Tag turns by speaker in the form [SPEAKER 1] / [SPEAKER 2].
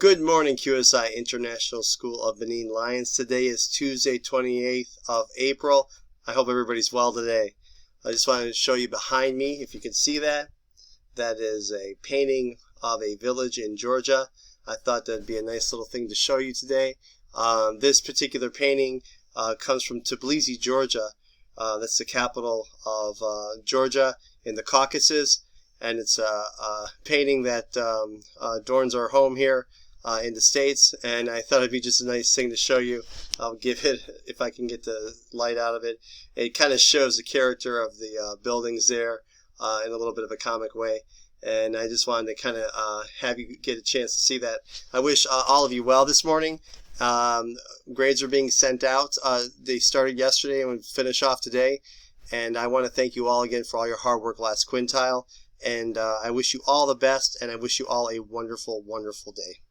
[SPEAKER 1] Good morning, QSI International School of Benin Lions. Today is Tuesday, 28th of April. I hope everybody's well today. I just wanted to show you behind me, if you can see that. That is a painting of a village in Georgia. I thought that'd be a nice little thing to show you today. This particular painting comes from Tbilisi, Georgia. That's the capital of Georgia in the Caucasus. And it's a painting that adorns our home here in the States, and I thought it'd be just a nice thing to show you. I'll give it, if I can get the light out of it. It kind of shows the character of the buildings there in a little bit of a comic way, and I just wanted to kind of have you get a chance to see that. I wish all of you well this morning. Grades are being sent out. They started yesterday and would finish off today, and I want to thank you all again for all your hard work last quintile. And I wish you all the best, and I wish you all a wonderful, wonderful day.